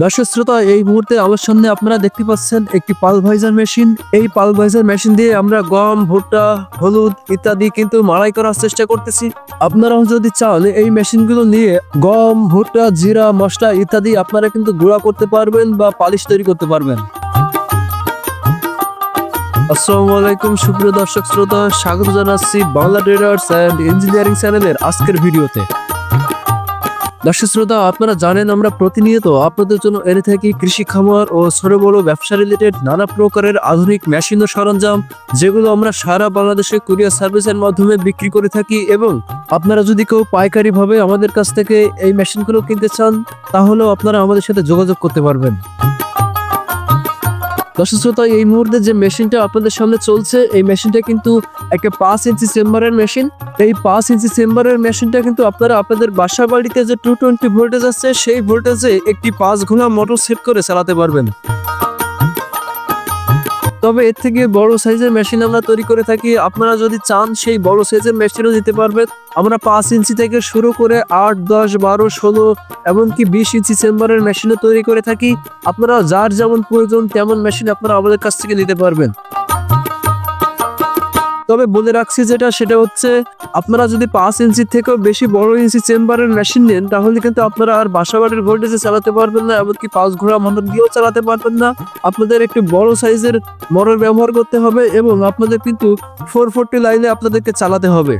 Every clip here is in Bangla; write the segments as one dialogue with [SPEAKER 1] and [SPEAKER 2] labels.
[SPEAKER 1] দর্শক শ্রোতা, এই মুহূর্তে আমার সামনে আপনারা দেখতে পাচ্ছেন একটি পালভাইজার মেশিন। এই পালভাইজার মেশিন দিয়ে আমরা গম, ভুট্টা, হলুদ ইত্যাদি কিন্তু মাড়াই করার চেষ্টা করতেছি। আপনারাও যদি চান এই মেশিনগুলো নিয়ে গম, ভুট্টা, জিরা, মশলা ইত্যাদি আপনারা কিন্তু গুঁড়া করতে পারবেন বা পালিশ তৈরি করতে পারবেন। আসসালামু আলাইকুম সুপ্রিয় দর্শক শ্রোতা, স্বাগত জানাচ্ছি বাংলা ট্রেডার্স অ্যান্ড ইঞ্জিনিয়ারিং চ্যানেলের আজকের ভিডিওতে। দর্শক শ্রোতা, আপনারা জানেন আমরা প্রতিনিয়ত আপনাদের জন্য এনে থাকি কৃষি খামার ও ছোট বড় ব্যবসা রিলেটেড নানা প্রকারের আধুনিক মেশিন ও সরঞ্জাম, যেগুলো আমরা সারা বাংলাদেশে কুরিয়ার সার্ভিসের মাধ্যমে বিক্রি করে থাকি। এবং আপনারা যদি কেউ পাইকারি ভাবে আমাদের কাছ থেকে এই মেশিনগুলো কিনতে চান, তাহলেও আপনারা আমাদের সাথে যোগাযোগ করতে পারবেন। দর্শক শ্রোতা, এই মুহূর্তে যে মেশিনটা আপনাদের সামনে চলছে, এই মেশিনটা কিন্তু একটা 5 ইঞ্চি চেম্বারের মেশিন। এই 5 ইঞ্চি চেম্বারের মেশিনটা কিন্তু আপনারা আপনাদের বাসা বাড়িতে যে 220 ভোল্টেজ আছে, সেই ভোল্টেজে একটি 5 ঘোড়া মোটর সেট করে চালাতে পারবেন। তবে এর থেকে বড় সাইজের মেশিন আমরা তৈরি করে থাকি। আপনারা যদি চান সেই বড় সাইজের মেশিনও দিতে পারবেন। আমরা 5 ইঞ্চি থেকে শুরু করে 8, 10, 12, 16 এমনকি 20 ইঞ্চি চেম্বারের মেশিনও তৈরি করে থাকি। আপনারা যার যেমন প্রয়োজন তেমন মেশিন আপনারা আমাদের কাছ থেকে নিতে পারবেন। তবে বলে রাখছি সেটা হচ্ছে, আপনারা যদি 5 ইঞ্চি থেকেও বেশি বড় ইঞ্চি চেম্বারের মেশিন নেন, তাহলে কিন্তু আপনারা আর বাসাবাড়ির ভোল্টেজে চালাতে পারবেন না, এমনকি 5 ঘোড়া মোটর দিয়েও চালাতে পারবেন না। আপনাদের একটি বড় সাইজের মোটর ব্যবহার করতে হবে এবং আপনাদের কিন্তু 440 লাইনে আপনাদেরকে চালাতে হবে।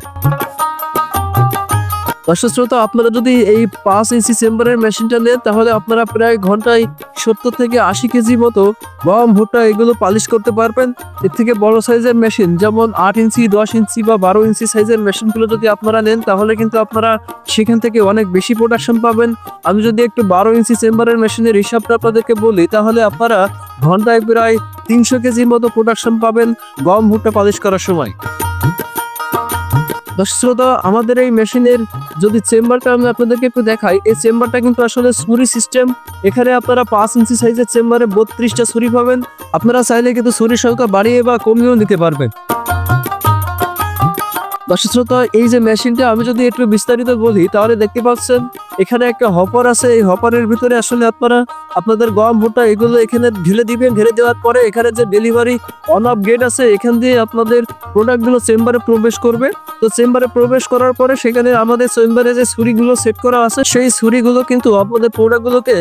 [SPEAKER 1] দর্শক শ্রোতা, আপনারা যদি এই 5 ইঞ্চি চেম্বারের মেশিনটা নেন, তাহলে আপনারা প্রায় ঘন্টায় 70 থেকে 80 কেজি মতো গম, ভুট্টা এগুলো পালিশ করতে পারবেন। এর থেকে বড় সাইজের মেশিন যেমন 8 ইঞ্চি, 10 ইঞ্চি বা 12 ইঞ্চি সাইজের মেশিনগুলো যদি আপনারা নেন, তাহলে কিন্তু আপনারা সেখান থেকে অনেক বেশি প্রোডাকশন পাবেন। আমি যদি একটু 12 ইঞ্চি চেম্বারের মেশিনের হিসাবটা আপনাদেরকে বলি, তাহলে আপনারা ঘন্টায় প্রায় 300 কেজির মতো প্রোডাকশন পাবেন গম, ভুট্টা পালিশ করার সময়। দর্শক শ্রোতা, আমাদের এই মেশিনের যদি চেম্বারটা আমি আপনাদেরকে একটু দেখাই, এই চেম্বারটা কিন্তু আসলে ছুরি সিস্টেম। এখানে আপনারা 5 ইঞ্চি সাইজের চেম্বারে 32টা ছুরি পাবেন। আপনারা চাইলে কিন্তু ছুরির সংখ্যা বাড়িয়ে বা কমিয়েও নিতে পারবেন। দর্শক শ্রোতা, এই যে মেশিনটা আমি যদি একটু বিস্তারিত বলি, তাহলে দেখতে পাচ্ছেন এখানে একটা হপার আছে। এই হপারের ভিতরে আসলে আপনারা আপনাদের গম, ভুট্টা এগুলো এখানে ঢেলে দিবেন। ঢেলে দেওয়ার পরে এখানে যে ডেলিভারি অন অফ গেট আছে, এখান দিয়ে আপনাদের প্রোডাক্টগুলো চেম্বারে প্রবেশ করবে। তো চেম্বারে প্রবেশ করার পরে সেখানে আমাদের চেম্বারে যে ছুরিগুলো সেট করা আছে, সেই ছুরিগুলো কিন্তু আপনাদের প্রোডাক্টগুলোকে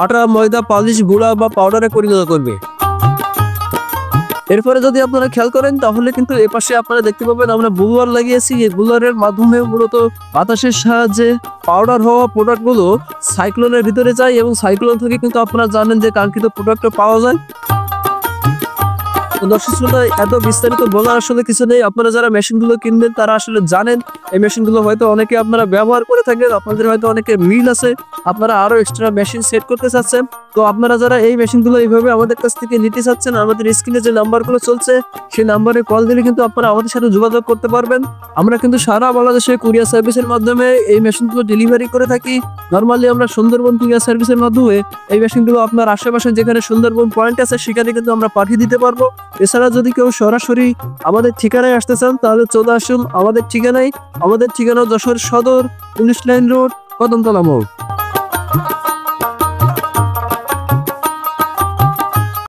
[SPEAKER 1] আটা, ময়দা, পালিশ, গুঁড়া বা পাউডারে পরিণত করবে। এরপরে যদি আপনারা খেয়াল করেন, তাহলে কিন্তু এ পাশে আপনারা দেখতে পাবেন আমরা বুলার লাগিয়েছি। এই বুলারের মাধ্যমে মূলত বাতাসের সাহায্যে পাউডার হওয়া প্রোডাক্টগুলো সাইক্লোনের ভিতরে যায় এবং সাইক্লোন থেকে কিন্তু আপনারা জানেন যে কাঙ্ক্ষিত প্রোডাক্টটা পাওয়া যায়। দর্শক শ্রোতা, এত বিস্তারিত বলার আসলে কিছু নেই। আপনারা যারা মেশিনগুলো কিনবেন তারা আসলে জানেন এই মেশিনগুলো হয়তো অনেকে আপনারা ব্যবহার করে থাকেন। আপনাদের হয়তো অনেকে মিল আছে, আপনারা আরো এক্সট্রা মেশিন সেট করতে চাচ্ছেন। তো আপনারা যারা এই মেশিনগুলো এইভাবে আমাদের কাছ থেকে নিতে চাচ্ছেন, আমাদের স্ক্রিনে যে নাম্বারগুলো চলছে সেই নাম্বারে কল দিলে কিন্তু আপনারা আমাদের সাথে যোগাযোগ করতে পারবেন। আমরা কিন্তু সারা বাংলাদেশে কুরিয়ার সার্ভিসের মাধ্যমে এই মেশিনগুলো ডেলিভারি করে থাকি। নর্মালি আমরা সুন্দরবন কুরিয়ার সার্ভিসের মাধ্যমে এই মেশিনগুলো আপনার আশেপাশে যেখানে সুন্দরবন পয়েন্ট আছে সেখানে কিন্তু আমরা পাঠিয়ে দিতে পারবো। এছাড়া যদি কেউ সরাসরি আমাদের ঠিকানায় আসতে চান, তাহলে চলে আসুন আমাদের ঠিকানায়। আমাদের ঠিকানা যশোর সদর, 19 লাইন রোড, কদমতলা মোড়।